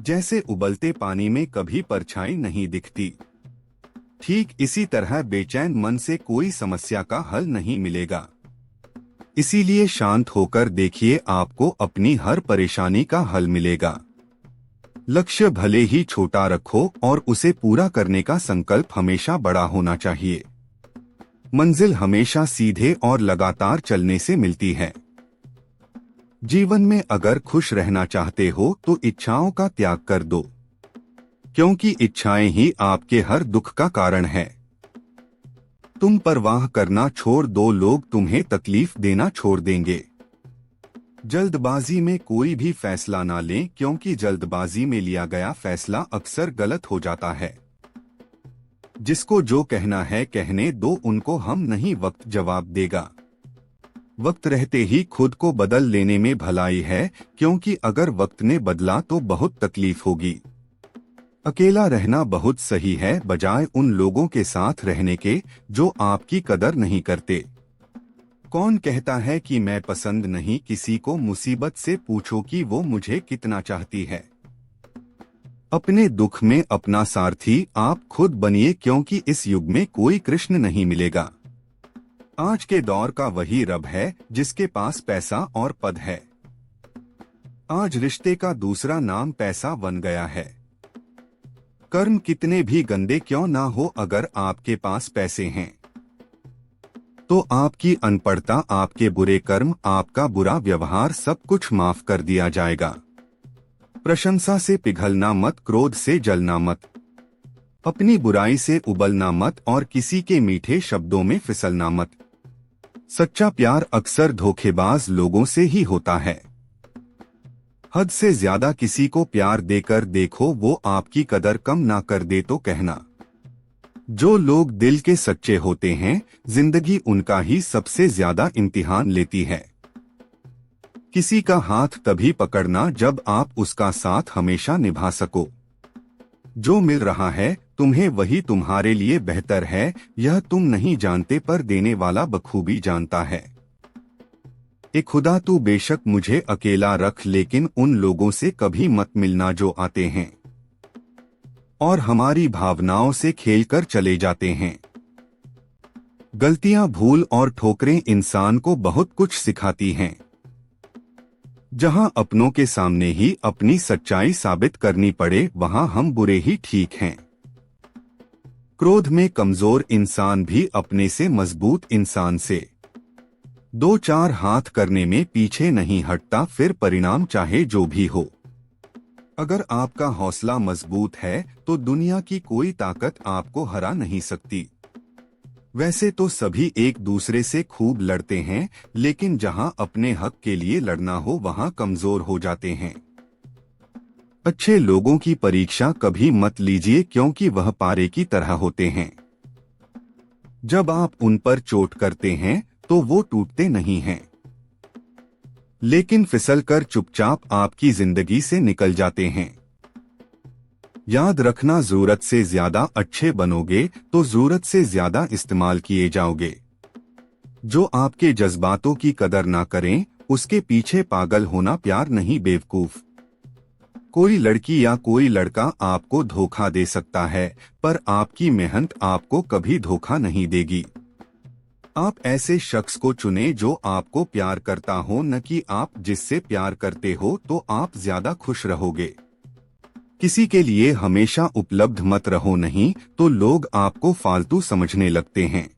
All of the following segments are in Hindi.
जैसे उबलते पानी में कभी परछाई नहीं दिखती, ठीक इसी तरह बेचैन मन से कोई समस्या का हल नहीं मिलेगा। इसीलिए शांत होकर देखिए, आपको अपनी हर परेशानी का हल मिलेगा। लक्ष्य भले ही छोटा रखो और उसे पूरा करने का संकल्प हमेशा बड़ा होना चाहिए। मंजिल हमेशा सीधे और लगातार चलने से मिलती है। जीवन में अगर खुश रहना चाहते हो तो इच्छाओं का त्याग कर दो, क्योंकि इच्छाएं ही आपके हर दुख का कारण है। तुम परवाह करना छोड़ दो, लोग तुम्हें तकलीफ देना छोड़ देंगे। जल्दबाजी में कोई भी फैसला ना लें, क्योंकि जल्दबाजी में लिया गया फैसला अक्सर गलत हो जाता है। जिसको जो कहना है कहने दो उनको, हम नहीं वक्त जवाब देगा। वक्त रहते ही खुद को बदल लेने में भलाई है, क्योंकि अगर वक्त ने बदला तो बहुत तकलीफ होगी। अकेला रहना बहुत सही है, बजाय उन लोगों के साथ रहने के जो आपकी कदर नहीं करते। कौन कहता है कि मैं पसंद नहीं किसी को, मुसीबत से पूछो कि वो मुझे कितना चाहती है। अपने दुख में अपना सारथी आप खुद बनिए, क्योंकि इस युग में कोई कृष्ण नहीं मिलेगा। आज के दौर का वही रब है जिसके पास पैसा और पद है। आज रिश्ते का दूसरा नाम पैसा बन गया है। कर्म कितने भी गंदे क्यों ना हो, अगर आपके पास पैसे हैं तो आपकी अनपढ़ता, आपके बुरे कर्म, आपका बुरा व्यवहार सब कुछ माफ कर दिया जाएगा। प्रशंसा से पिघलना मत, क्रोध से जलना मत, अपनी बुराई से उबलना मत और किसी के मीठे शब्दों में फिसलना मत। सच्चा प्यार अक्सर धोखेबाज लोगों से ही होता है। हद से ज्यादा किसी को प्यार देकर देखो, वो आपकी कदर कम ना कर दे तो कहना। जो लोग दिल के सच्चे होते हैं, जिंदगी उनका ही सबसे ज्यादा इम्तिहान लेती है। किसी का हाथ तभी पकड़ना जब आप उसका साथ हमेशा निभा सको। जो मिल रहा है तुम्हें वही तुम्हारे लिए बेहतर है, यह तुम नहीं जानते पर देने वाला बखूबी जानता है। ए खुदा तू बेशक मुझे अकेला रख, लेकिन उन लोगों से कभी मत मिलना जो आते हैं और हमारी भावनाओं से खेलकर चले जाते हैं। गलतियां, भूल और ठोकरें इंसान को बहुत कुछ सिखाती हैं। जहां अपनों के सामने ही अपनी सच्चाई साबित करनी पड़े, वहां हम बुरे ही ठीक हैं। क्रोध में कमजोर इंसान भी अपने से मजबूत इंसान से दो चार हाथ करने में पीछे नहीं हटता, फिर परिणाम चाहे जो भी हो। अगर आपका हौसला मजबूत है तो दुनिया की कोई ताकत आपको हरा नहीं सकती। वैसे तो सभी एक दूसरे से खूब लड़ते हैं, लेकिन जहां अपने हक के लिए लड़ना हो वहां कमजोर हो जाते हैं। अच्छे लोगों की परीक्षा कभी मत लीजिए, क्योंकि वह पारे की तरह होते हैं। जब आप उन पर चोट करते हैं तो वो टूटते नहीं हैं, लेकिन फिसलकर चुपचाप आपकी जिंदगी से निकल जाते हैं। याद रखना, जरूरत से ज्यादा अच्छे बनोगे तो जरूरत से ज्यादा इस्तेमाल किए जाओगे। जो आपके जज्बातों की कदर ना करें, उसके पीछे पागल होना प्यार नहीं बेवकूफ। कोई लड़की या कोई लड़का आपको धोखा दे सकता है, पर आपकी मेहनत आपको कभी धोखा नहीं देगी। आप ऐसे शख्स को चुने जो आपको प्यार करता हो, न कि आप जिससे प्यार करते हो, तो आप ज्यादा खुश रहोगे। किसी के लिए हमेशा उपलब्ध मत रहो, नहीं तो लोग आपको फालतू समझने लगते हैं।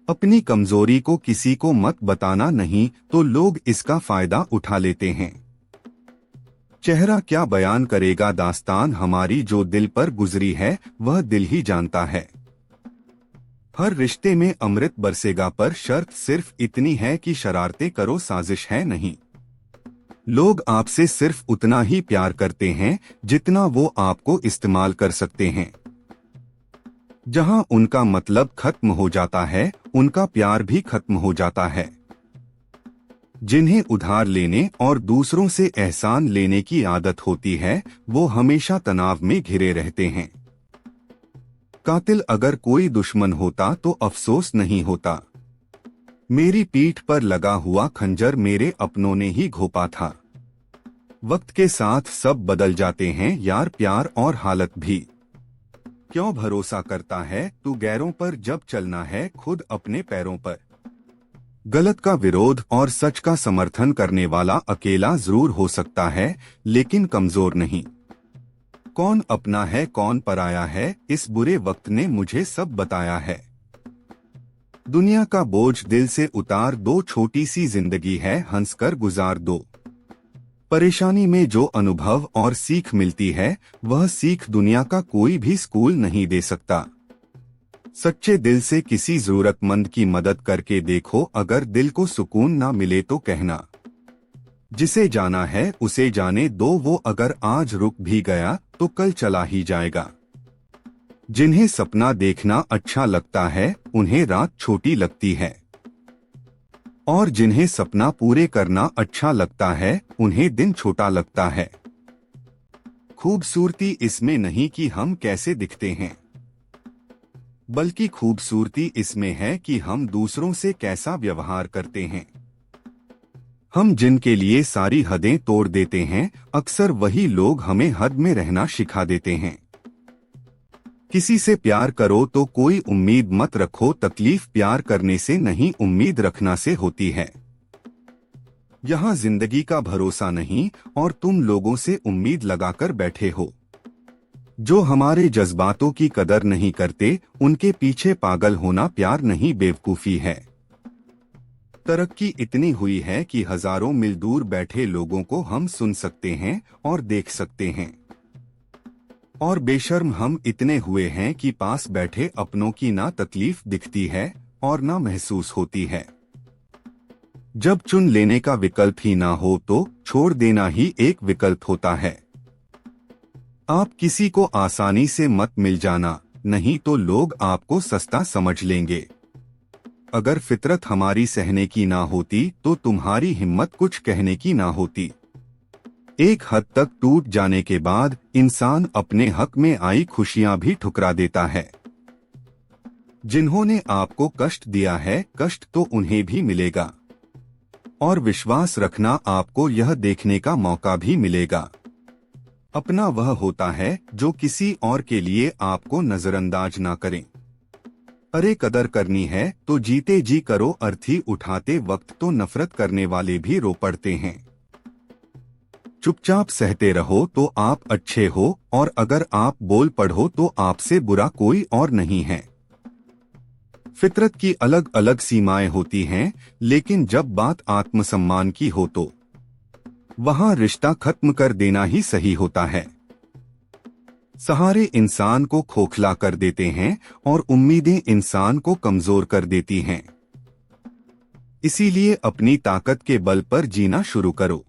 अपनी कमजोरी को किसी को मत बताना, नहीं तो लोग इसका फायदा उठा लेते हैं। चेहरा क्या बयान करेगा दास्तान हमारी, जो दिल पर गुजरी है वह दिल ही जानता है। हर रिश्ते में अमृत बरसेगा, पर शर्त सिर्फ इतनी है कि शरारतें करो, साजिश है नहीं। लोग आपसे सिर्फ उतना ही प्यार करते हैं जितना वो आपको इस्तेमाल कर सकते हैं। जहां उनका मतलब खत्म हो जाता है, उनका प्यार भी खत्म हो जाता है। जिन्हें उधार लेने और दूसरों से एहसान लेने की आदत होती है, वो हमेशा तनाव में घिरे रहते हैं। कातिल अगर कोई दुश्मन होता तो अफसोस नहीं होता। मेरी पीठ पर लगा हुआ खंजर मेरे अपनों ने ही घोंपा था। वक्त के साथ सब बदल जाते हैं यार, प्यार और हालत भी। क्यों भरोसा करता है तू गैरों पर जब चलना है खुद अपने पैरों पर। गलत का विरोध और सच का समर्थन करने वाला अकेला जरूर हो सकता है, लेकिन कमजोर नहीं। कौन अपना है कौन पराया है, इस बुरे वक्त ने मुझे सब बताया है। दुनिया का बोझ दिल से उतार दो, छोटी सी जिंदगी है हंसकर गुजार दो। परेशानी में जो अनुभव और सीख मिलती है, वह सीख दुनिया का कोई भी स्कूल नहीं दे सकता। सच्चे दिल से किसी जरूरतमंद की मदद करके देखो, अगर दिल को सुकून ना मिले तो कहना। जिसे जाना है उसे जाने दो, वो अगर आज रुक भी गया तो कल चला ही जाएगा। जिन्हें सपना देखना अच्छा लगता है उन्हें रात छोटी लगती है, और जिन्हें सपना पूरे करना अच्छा लगता है उन्हें दिन छोटा लगता है। खूबसूरती इसमें नहीं कि हम कैसे दिखते हैं, बल्कि खूबसूरती इसमें है कि हम दूसरों से कैसा व्यवहार करते हैं। हम जिनके लिए सारी हदें तोड़ देते हैं, अक्सर वही लोग हमें हद में रहना सिखा देते हैं। किसी से प्यार करो तो कोई उम्मीद मत रखो, तकलीफ प्यार करने से नहीं उम्मीद रखना से होती है। यहाँ जिंदगी का भरोसा नहीं और तुम लोगों से उम्मीद लगाकर बैठे हो। जो हमारे जज्बातों की कदर नहीं करते उनके पीछे पागल होना प्यार नहीं बेवकूफी है। तरक्की इतनी हुई है कि हजारों मील दूर बैठे लोगों को हम सुन सकते हैं और देख सकते हैं, और बेशर्म हम इतने हुए हैं कि पास बैठे अपनों की ना तकलीफ दिखती है और ना महसूस होती है। जब चुन लेने का विकल्प ही ना हो तो छोड़ देना ही एक विकल्प होता है। आप किसी को आसानी से मत मिल जाना, नहीं तो लोग आपको सस्ता समझ लेंगे। अगर फितरत हमारी सहने की ना होती तो तुम्हारी हिम्मत कुछ कहने की ना होती। एक हद तक टूट जाने के बाद इंसान अपने हक में आई खुशियां भी ठुकरा देता है। जिन्होंने आपको कष्ट दिया है, कष्ट तो उन्हें भी मिलेगा, और विश्वास रखना आपको यह देखने का मौका भी मिलेगा। अपना वह होता है जो किसी और के लिए आपको नजरअंदाज ना करें। अरे कदर करनी है तो जीते जी करो, अर्थी उठाते वक्त तो नफरत करने वाले भी रो पड़ते हैं। चुपचाप सहते रहो तो आप अच्छे हो, और अगर आप बोल पड़ो तो आपसे बुरा कोई और नहीं है। फितरत की अलग अलग सीमाएं होती हैं, लेकिन जब बात आत्मसम्मान की हो तो वहां रिश्ता खत्म कर देना ही सही होता है। सहारे इंसान को खोखला कर देते हैं और उम्मीदें इंसान को कमजोर कर देती हैं। इसीलिए अपनी ताकत के बल पर जीना शुरू करो,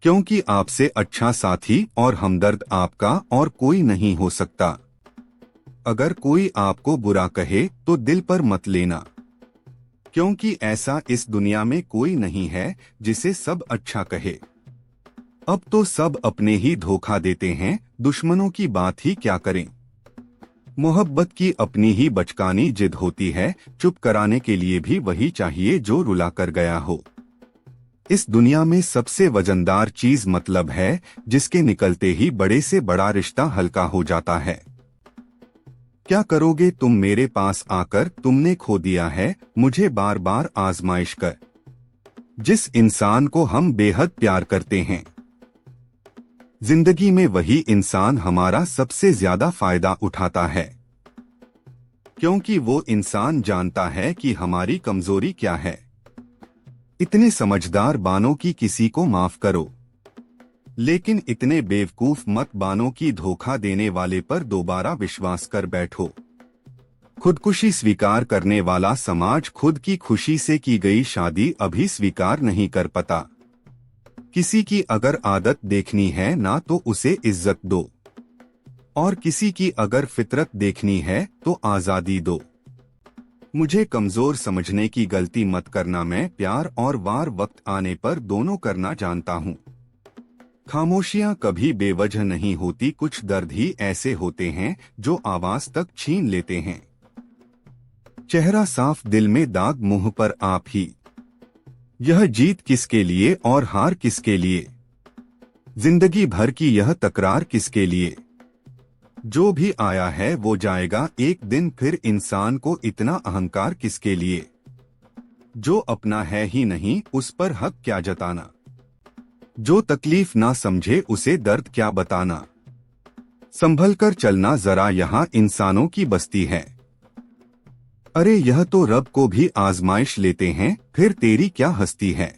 क्योंकि आपसे अच्छा साथी और हमदर्द आपका और कोई नहीं हो सकता। अगर कोई आपको बुरा कहे तो दिल पर मत लेना, क्योंकि ऐसा इस दुनिया में कोई नहीं है जिसे सब अच्छा कहे। अब तो सब अपने ही धोखा देते हैं, दुश्मनों की बात ही क्या करें। मोहब्बत की अपनी ही बचकानी जिद होती है, चुप कराने के लिए भी वही चाहिए जो रुला कर गया हो। इस दुनिया में सबसे वजनदार चीज मतलब है, जिसके निकलते ही बड़े से बड़ा रिश्ता हल्का हो जाता है। क्या करोगे तुम मेरे पास आकर, तुमने खो दिया है मुझे बार बार आजमाइश कर। जिस इंसान को हम बेहद प्यार करते हैं, जिंदगी में वही इंसान हमारा सबसे ज्यादा फायदा उठाता है, क्योंकि वो इंसान जानता है कि हमारी कमजोरी क्या है। इतने समझदार बानों की किसी को माफ करो, लेकिन इतने बेवकूफ मत बानों की धोखा देने वाले पर दोबारा विश्वास कर बैठो। खुदकुशी स्वीकार करने वाला समाज खुद की खुशी से की गई शादी अभी स्वीकार नहीं कर पाता। किसी की अगर आदत देखनी है ना तो उसे इज्जत दो, और किसी की अगर फितरत देखनी है तो आजादी दो। मुझे कमजोर समझने की गलती मत करना, मैं प्यार और वार वक्त आने पर दोनों करना जानता हूँ। खामोशियां कभी बेवजह नहीं होती, कुछ दर्द ही ऐसे होते हैं जो आवाज तक छीन लेते हैं। चेहरा साफ दिल में दाग, मुंह पर आप ही। यह जीत किसके लिए और हार किसके लिए? जिंदगी भर की यह तकरार किसके लिए? जो भी आया है वो जाएगा एक दिन, फिर इंसान को इतना अहंकार किसके लिए? जो अपना है ही नहीं उस पर हक क्या जताना? जो तकलीफ ना समझे उसे दर्द क्या बताना? संभल कर चलना जरा, यहाँ इंसानों की बस्ती है। अरे यह तो रब को भी आजमाइश लेते हैं, फिर तेरी क्या हस्ती है?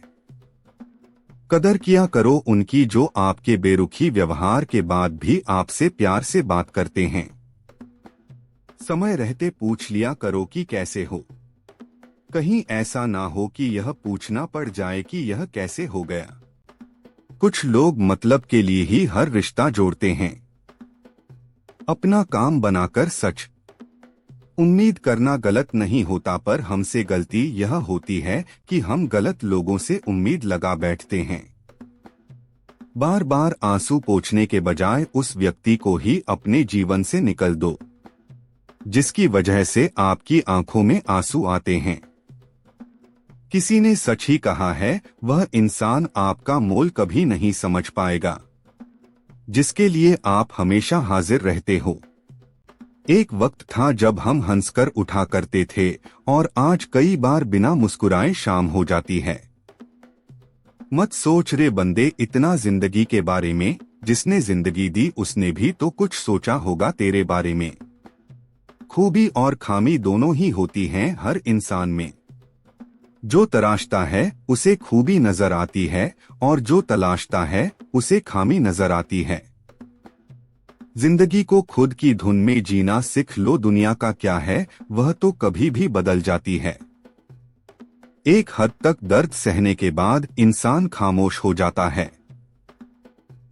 कदर किया करो उनकी जो आपके बेरुखी व्यवहार के बाद भी आपसे प्यार से बात करते हैं। समय रहते पूछ लिया करो कि कैसे हो, कहीं ऐसा ना हो कि यह पूछना पड़ जाए कि यह कैसे हो गया। कुछ लोग मतलब के लिए ही हर रिश्ता जोड़ते हैं, अपना काम बनाकर सच। उम्मीद करना गलत नहीं होता, पर हमसे गलती यह होती है कि हम गलत लोगों से उम्मीद लगा बैठते हैं। बार बार आंसू पोंछने के बजाय उस व्यक्ति को ही अपने जीवन से निकल दो जिसकी वजह से आपकी आंखों में आंसू आते हैं। किसी ने सच ही कहा है, वह इंसान आपका मोल कभी नहीं समझ पाएगा जिसके लिए आप हमेशा हाजिर रहते हो। एक वक्त था जब हम हंसकर उठा करते थे और आज कई बार बिना मुस्कुराए शाम हो जाती है। मत सोच रे बंदे इतना जिंदगी के बारे में, जिसने जिंदगी दी उसने भी तो कुछ सोचा होगा तेरे बारे में। खूबी और खामी दोनों ही होती हैं हर इंसान में। जो तराशता है उसे खूबी नजर आती है और जो तलाशता है उसे खामी नजर आती है। जिंदगी को खुद की धुन में जीना सीख लो, दुनिया का क्या है वह तो कभी भी बदल जाती है। एक हद तक दर्द सहने के बाद इंसान खामोश हो जाता है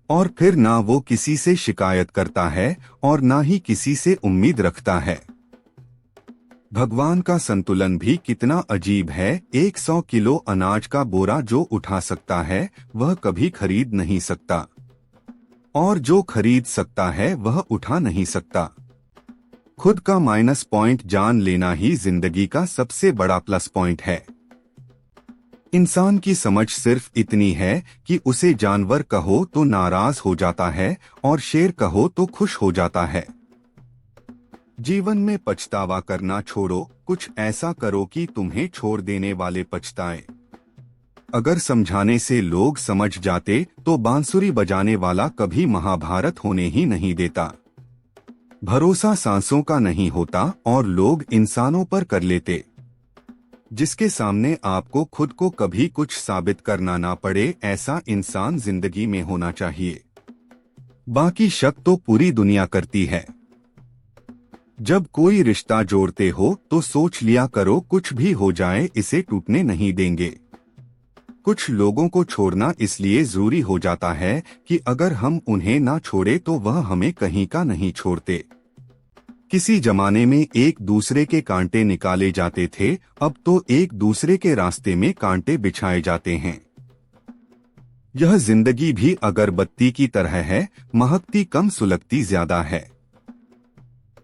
और फिर ना वो किसी से शिकायत करता है और ना ही किसी से उम्मीद रखता है। भगवान का संतुलन भी कितना अजीब है। 100 किलो अनाज का बोरा जो उठा सकता है वह कभी खरीद नहीं सकता, और जो खरीद सकता है वह उठा नहीं सकता। खुद का माइनस पॉइंट जान लेना ही जिंदगी का सबसे बड़ा प्लस पॉइंट है। इंसान की समझ सिर्फ इतनी है कि उसे जानवर कहो तो नाराज हो जाता है और शेर कहो तो खुश हो जाता है। जीवन में पछतावा करना छोड़ो, कुछ ऐसा करो कि तुम्हें छोड़ देने वाले पछताएं। अगर समझाने से लोग समझ जाते तो बांसुरी बजाने वाला कभी महाभारत होने ही नहीं देता। भरोसा सांसों का नहीं होता और लोग इंसानों पर कर लेते। जिसके सामने आपको खुद को कभी कुछ साबित करना ना पड़े, ऐसा इंसान जिंदगी में होना चाहिए। बाकी शक तो पूरी दुनिया करती है। जब कोई रिश्ता जोड़ते हो तो सोच लिया करो कुछ भी हो जाए इसे टूटने नहीं देंगे। कुछ लोगों को छोड़ना इसलिए जरूरी हो जाता है कि अगर हम उन्हें ना छोड़े तो वह हमें कहीं का नहीं छोड़ते। किसी जमाने में एक दूसरे के कांटे निकाले जाते थे, अब तो एक दूसरे के रास्ते में कांटे बिछाए जाते हैं। यह जिंदगी भी अगरबत्ती की तरह है, महकती कम सुलगती ज्यादा है।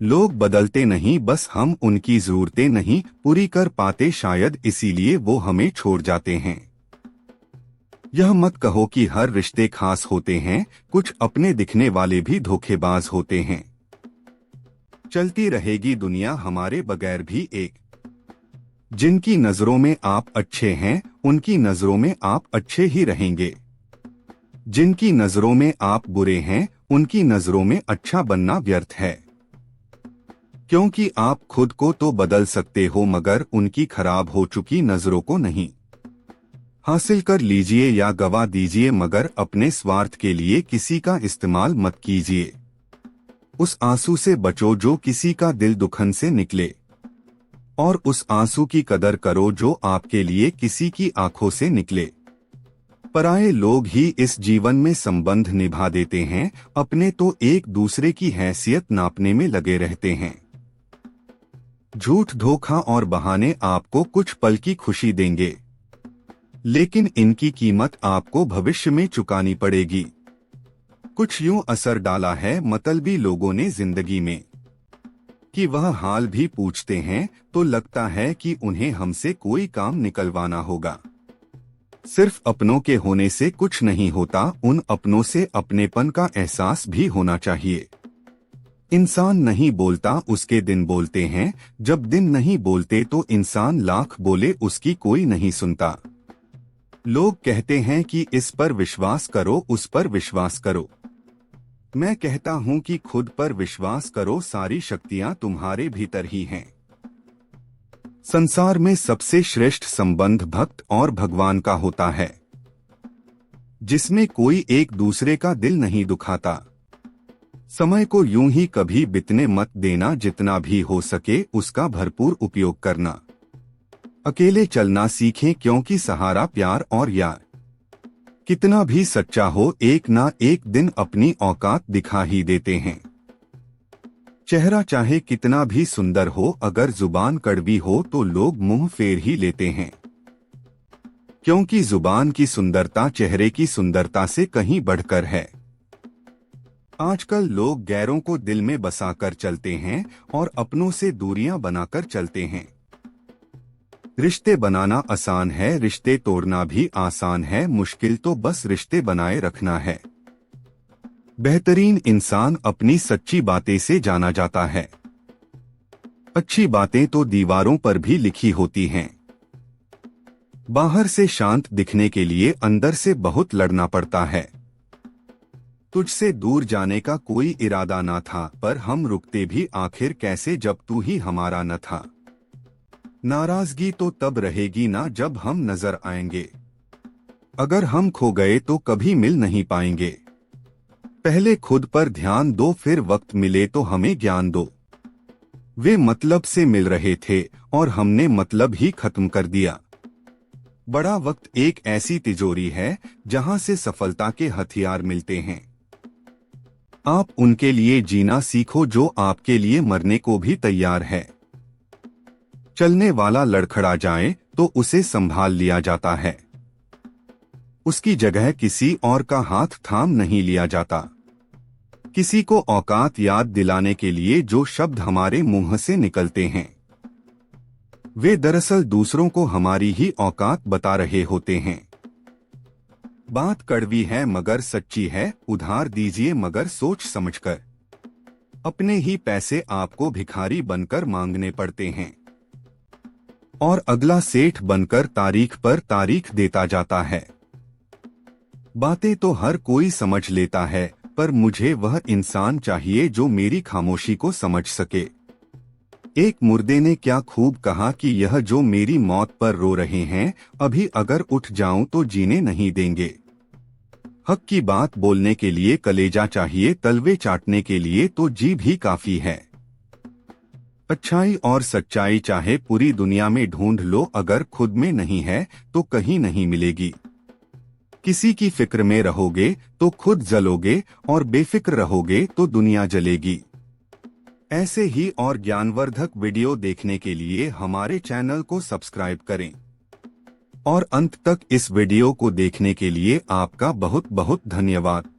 लोग बदलते नहीं, बस हम उनकी जरूरतें नहीं पूरी कर पाते, शायद इसीलिए वो हमें छोड़ जाते हैं। यह मत कहो कि हर रिश्ते खास होते हैं, कुछ अपने दिखने वाले भी धोखेबाज होते हैं। चलती रहेगी दुनिया हमारे बगैर भी एक। जिनकी नजरों में आप अच्छे हैं उनकी नजरों में आप अच्छे ही रहेंगे। जिनकी नजरों में आप बुरे हैं उनकी नजरों में अच्छा बनना व्यर्थ है। क्योंकि आप खुद को तो बदल सकते हो मगर उनकी खराब हो चुकी नजरों को नहीं। हासिल कर लीजिए या गवा दीजिए मगर अपने स्वार्थ के लिए किसी का इस्तेमाल मत कीजिए। उस आंसू से बचो जो किसी का दिल दुखन से निकले, और उस आंसू की कदर करो जो आपके लिए किसी की आंखों से निकले। पराये लोग ही इस जीवन में संबंध निभा देते हैं, अपने तो एक दूसरे की हैसियत नापने में लगे रहते हैं। झूठ, धोखा और बहाने आपको कुछ पल की खुशी देंगे, लेकिन इनकी कीमत आपको भविष्य में चुकानी पड़ेगी। कुछ यूं असर डाला है मतलबी लोगों ने जिंदगी में कि वह हाल भी पूछते हैं तो लगता है कि उन्हें हमसे कोई काम निकलवाना होगा। सिर्फ अपनों के होने से कुछ नहीं होता, उन अपनों से अपनेपन का एहसास भी होना चाहिए। इंसान नहीं बोलता उसके दिन बोलते हैं, जब दिन नहीं बोलते तो इंसान लाख बोले उसकी कोई नहीं सुनता। लोग कहते हैं कि इस पर विश्वास करो, उस पर विश्वास करो। मैं कहता हूं कि खुद पर विश्वास करो, सारी शक्तियां तुम्हारे भीतर ही हैं। संसार में सबसे श्रेष्ठ संबंध भक्त और भगवान का होता है, जिसमें कोई एक दूसरे का दिल नहीं दुखाता। समय को यूं ही कभी बीतने मत देना, जितना भी हो सके उसका भरपूर उपयोग करना। अकेले चलना सीखें, क्योंकि सहारा प्यार और यार कितना भी सच्चा हो, एक ना एक दिन अपनी औकात दिखा ही देते हैं। चेहरा चाहे कितना भी सुंदर हो, अगर जुबान कड़वी हो तो लोग मुंह फेर ही लेते हैं, क्योंकि जुबान की सुंदरता चेहरे की सुंदरता से कहीं बढ़कर है। आजकल लोग गैरों को दिल में बसाकर चलते हैं और अपनों से दूरियां बनाकर चलते हैं। रिश्ते बनाना आसान है, रिश्ते तोड़ना भी आसान है, मुश्किल तो बस रिश्ते बनाए रखना है। बेहतरीन इंसान अपनी सच्ची बातें से जाना जाता है। अच्छी बातें तो दीवारों पर भी लिखी होती हैं। बाहर से शांत दिखने के लिए अंदर से बहुत लड़ना पड़ता है। तुझसे दूर जाने का कोई इरादा ना था, पर हम रुकते भी आखिर कैसे जब तू ही हमारा न था। नाराजगी तो तब रहेगी ना जब हम नजर आएंगे, अगर हम खो गए तो कभी मिल नहीं पाएंगे। पहले खुद पर ध्यान दो, फिर वक्त मिले तो हमें ज्ञान दो। वे मतलब से मिल रहे थे और हमने मतलब ही खत्म कर दिया। बड़ा वक्त एक ऐसी तिजोरी है जहां से सफलता के हथियार मिलते हैं। आप उनके लिए जीना सीखो जो आपके लिए मरने को भी तैयार है। चलने वाला लड़खड़ा जाए तो उसे संभाल लिया जाता है, उसकी जगह किसी और का हाथ थाम नहीं लिया जाता। किसी को औकात याद दिलाने के लिए जो शब्द हमारे मुंह से निकलते हैं, वे दरअसल दूसरों को हमारी ही औकात बता रहे होते हैं। बात कड़वी है मगर सच्ची है, उधार दीजिए मगर सोच समझकर। अपने ही पैसे आपको भिखारी बनकर मांगने पड़ते हैं और अगला सेठ बनकर तारीख पर तारीख देता जाता है। बातें तो हर कोई समझ लेता है, पर मुझे वह इंसान चाहिए जो मेरी खामोशी को समझ सके। एक मुर्दे ने क्या खूब कहा कि यह जो मेरी मौत पर रो रहे हैं, अभी अगर उठ जाऊं तो जीने नहीं देंगे। हक की बात बोलने के लिए कलेजा चाहिए, तलवे चाटने के लिए तो जीभ ही काफी है। अच्छाई और सच्चाई चाहे पूरी दुनिया में ढूंढ लो, अगर खुद में नहीं है तो कहीं नहीं मिलेगी। किसी की फिक्र में रहोगे तो खुद जलोगे और बेफिक्र रहोगे तो दुनिया जलेगी। ऐसे ही और ज्ञानवर्धक वीडियो देखने के लिए हमारे चैनल को सब्सक्राइब करें और अंत तक इस वीडियो को देखने के लिए आपका बहुत बहुत धन्यवाद।